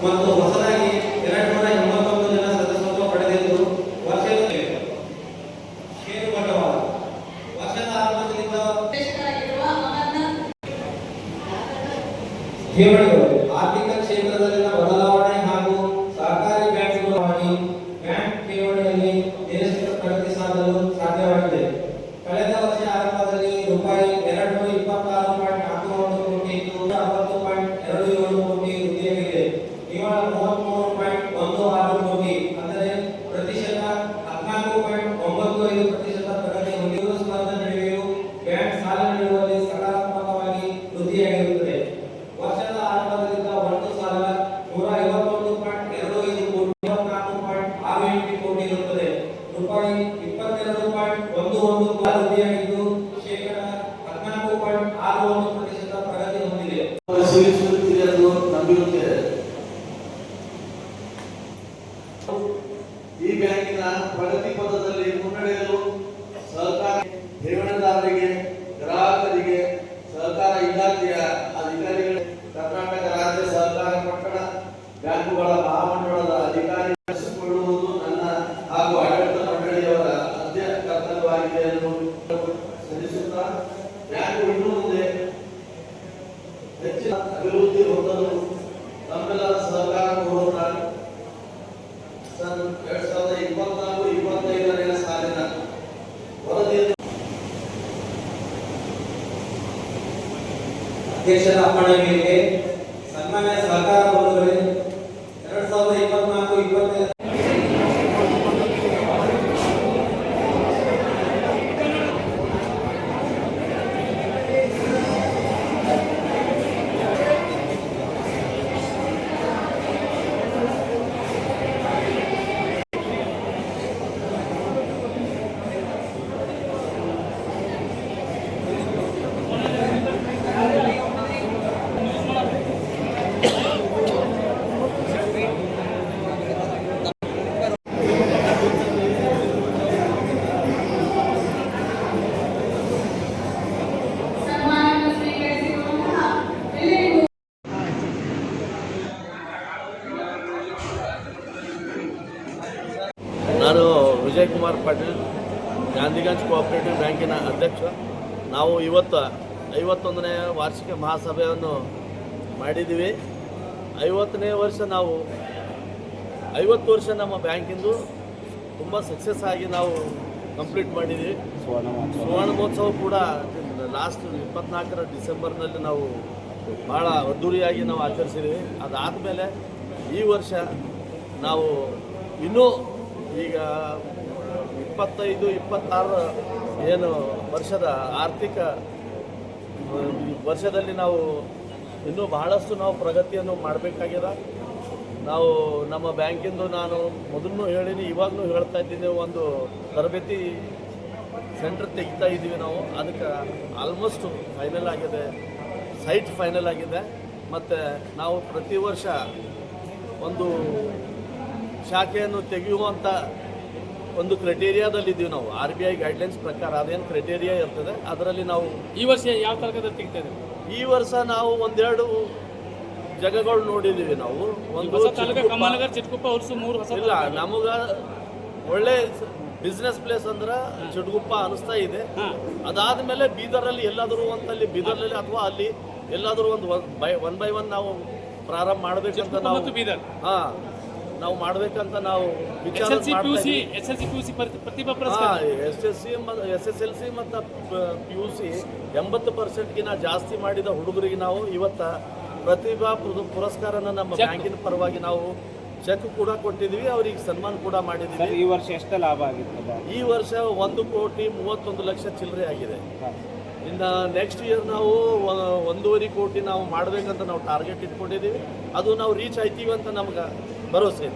ಮತ್ತು ಹೊಸದಾಗಿ 281 ಜನ ಸದಸ್ಯತ್ವ ಪಡೆದಿದ್ದು ವರ್ಷದ ಷೇರು ಬಂಡವಾಳ ವರ್ಷದ ಆರಂಭದಿಂದ ಠೇವಣಿಗಳು ಆರ್ಥಿಕ ಕ್ಷೇತ್ರದಲ್ಲಿನ ಬದಲಾವಣೆ ಹಾಗೂ ಸಹಕಾರಿ ಬ್ಯಾಂಕ್ಗಳು ಬ್ಯಾಂಕ್ ಠೇವಣಿಯಲ್ಲಿ ದೇಶದ ಪ್ರಗತಿ ಸಾಧಲು ಸಾಧ್ಯವಾಗಿದೆ. ಕಳೆದ ವರ್ಷ ಆರಂಭದಲ್ಲಿ ರೂಪಾಯಿ 226.41 ಕೋಟಿ ಇದ್ದು 60.27 ಕೋಟಿ ವೃದ್ಧಿಯಾಗಿದೆ. ನಿವ್ವಳ 33.16 ಕೋಟಿ ಅಂದರೆ ಪ್ರತಿಶತ 14.95% ಪ್ರಗತಿ ಹೊಂದಿರುವ ಸ್ಪರ್ಧೆ ನಡುವೆಯೂ ಬ್ಯಾಂಕ್ ಸಾಲ ನೀಡುವಲ್ಲಿ ಸಕಾರಾತ್ಮಕವಾಗಿ ವೃದ್ಧಿಯಾಗಿರುತ್ತದೆ. ವರ್ಷದ ಆರಂಭದಿಂದ ಒಟ್ಟು ಸಾಲ 151.25 ಕೋಟಿ 24.68 ಕೋಟಿ ಇರುತ್ತದೆ. ರೂಪಾಯಿ 22.11 ವೃದ್ಧಿಯಾಗಿದ್ದು ಶೇಕಡ 14.61% ಪ್ರಗತಿ ಹೊಂದಿದೆ. ಈ ಬ್ಯಾಂಕಿನ ಪ್ರಗತಿ ಪಥದಲ್ಲಿ ಮುನ್ನಡೆಯಲು ಸಹಕಾರ ಠೇವಣಿದಾರರಿಗೆ, ಗ್ರಾಹಕರಿಗೆ, ಸಹಕಾರ ಇಲಾಖೆಯ ಅಧಿಕಾರಿಗಳು, ಕರ್ನಾಟಕ ರಾಜ್ಯ ಸಹಕಾರ ಪಟ್ಟಣ ಬ್ಯಾಂಕುಗಳ ಮಹಾಮಂಡಳದ ಅಧಿಕಾರಿ ನಡೆಸಿಕೊಳ್ಳುವುದು ನನ್ನ ಹಾಗೂ ಆಡಳಿತ ಮಂಡಳಿಯವರ ಆದ್ಯ ಕರ್ತವ್ಯವಾಗಿದೆ ಎಂದು ಸಲ್ಲಿಸುತ್ತಾ ಬ್ಯಾಂಕು ಇನ್ನು ಮುಂದೆ ಹೆಚ್ಚಿನ ಅಭಿವೃದ್ಧಿ ಹೊಂದಲು ತಮ್ಮೆಲ್ಲರ ಸಹಕಾರ ಕೋರುತ್ತಾ 2024-25ನೇ ಸಾಲಿನ ವರದಿಯನ್ನು ಅಧ್ಯಕ್ಷರ ಅಪ್ಪಣೆ ಮೇರೆಗೆ ಸನ್ಮಾನ್ಯ ಸಹಕಾರ ಬಂಧುಗಳೇ 2024-25 ನಾನು ವಿಜಯ್ ಕುಮಾರ್ ಪಾಟೀಲ್, ಗಾಂಧಿಗಂಜ್ ಕೋಆಪರೇಟಿವ್ ಬ್ಯಾಂಕಿನ ಅಧ್ಯಕ್ಷ. ನಾವು ಇವತ್ತು 51ನೇ ವಾರ್ಷಿಕ ಮಹಾಸಭೆಯನ್ನು ಮಾಡಿದ್ದೀವಿ. 50ನೇ ವರ್ಷ ನಾವು 50 ವರ್ಷ ನಮ್ಮ ಬ್ಯಾಂಕಿಂದು ತುಂಬ ಸಕ್ಸಸ್ ಆಗಿ ನಾವು ಕಂಪ್ಲೀಟ್ ಮಾಡಿದ್ದೀವಿ. ಸುವರ್ಣ ಮಹೋತ್ಸವ ಕೂಡ ಲಾಸ್ಟ್ 24ರ ಡಿಸೆಂಬರ್ನಲ್ಲಿ ನಾವು ಭಾಳ ಅದ್ದೂರಿಯಾಗಿ ನಾವು ಆಚರಿಸಿದ್ದೀವಿ. ಅದಾದಮೇಲೆ ಈ ವರ್ಷ ನಾವು ಇನ್ನೂ ಈಗ 25-26 ಏನು ವರ್ಷದ ಆರ್ಥಿಕ ವರ್ಷದಲ್ಲಿ ನಾವು ಇನ್ನೂ ಬಹಳಷ್ಟು ನಾವು ಪ್ರಗತಿಯನ್ನು ಮಾಡಬೇಕಾಗಿದೆ. ನಾವು ನಮ್ಮ ಬ್ಯಾಂಕಿಂದು ನಾನು ಮೊದಲು ಹೇಳೀನಿ, ಇವಾಗಲೂ ಹೇಳ್ತಾ ಇದ್ದೀನಿ, ಒಂದು ತರಬೇತಿ ಸೆಂಟರ್ ತೆಗಿತಾ ಇದ್ದೀವಿ ನಾವು. ಅದಕ್ಕೆ ಆಲ್ಮೋಸ್ಟ್ ಫೈನಲ್ ಆಗಿದೆ, ಸೈಟ್ ಫೈನಲ್ ಆಗಿದೆ. ಮತ್ತು ನಾವು ಪ್ರತಿ ವರ್ಷ ಒಂದು ಶಾಖೆಯನ್ನು ತೆಗೆಯುವಂಥ ಒಂದು ಕ್ರೈಟೇರಿಯಾದಲ್ಲಿದ್ದೀವಿ ನಾವು. RBI ಗೈಡ್ಲೈನ್ಸ್ ಪ್ರಕಾರ ಅದೇನು ಕ್ರೈಟೇರಿಯಾ ಇರ್ತದೆ, ಅದರಲ್ಲಿ ನಾವು ಈ ವರ್ಷ ಯಾವ ತರಗತಿ ತೆಗಿತಾ ಇದ್ದೀವಿ. ಈ ವರ್ಷ ನಾವು ಒಂದೆರಡು ಜಾಗಗಳು ನೋಡಿದ್ದೀವಿ. ನಾವು ಒಂದು ಚಿಟ್ಕುಪ್ಪ ವರ್ಷ 3 ಹೊಸ ಇಲ್ಲ, ನಮಗೆ ಒಳ್ಳೆ ಬಿಸ್ನೆಸ್ ಪ್ಲೇಸ್ ಅಂದ್ರೆ ಚಿಟ್ಗುಪ್ಪ ಅನಿಸ್ತಾ ಇದೆ. ಅದಾದಮೇಲೆ ಬೀದರಲ್ಲಿ ಎಲ್ಲಾದರೂ ಅಂತಲ್ಲಿ ಬೀದರ್ನಲ್ಲಿ ಅಥವಾ ಅಲ್ಲಿ ಎಲ್ಲಾದರೂ ಒಂದು ಒನ್ ಬೈ ಒನ್ ನಾವು ಪ್ರಾರಂಭ ಮಾಡಬೇಕಂತ ನಾವು ನಾವು ಮಾಡಬೇಕಂತ ನಾವು ವಿಚಾರ SSLC ಮತ್ತು PUC 80%ಗಿನ ಜಾಸ್ತಿ ಮಾಡಿದ ಹುಡುಗರಿಗೆ ನಾವು ಇವತ್ತು ಪ್ರತಿಭಾ ಪುರಸ್ಕಾರನ ನಮ್ಮ ಬ್ಯಾಂಕಿನ ಪರವಾಗಿ ನಾವು ಚೆಕ್ ಕೂಡ ಕೊಟ್ಟಿದ್ವಿ, ಅವ್ರಿಗೆ ಸನ್ಮಾನ ಕೂಡ ಮಾಡಿದ್ವಿ. ಈ ವರ್ಷ ಎಷ್ಟು ಲಾಭ ಆಗಿರ್ತದೆ? ಈ ವರ್ಷ 1,31,00,000 ಚಿಲ್ಲರೆ ಆಗಿದೆ. ಇನ್ನು ನೆಕ್ಸ್ಟ್ ಇಯರ್ ನಾವು 1.5 ಕೋಟಿ ನಾವು ಮಾಡಬೇಕಂತ ನಾವು ಟಾರ್ಗೆಟ್ ಇಟ್ಕೊಂಡಿದ್ದೀವಿ. ಅದು ನಾವು ರೀಚ್ ಆಯ್ತೀವಿ ಅಂತ ನಮ್ಗೆ ಭರವಸೆ ಇದೆ.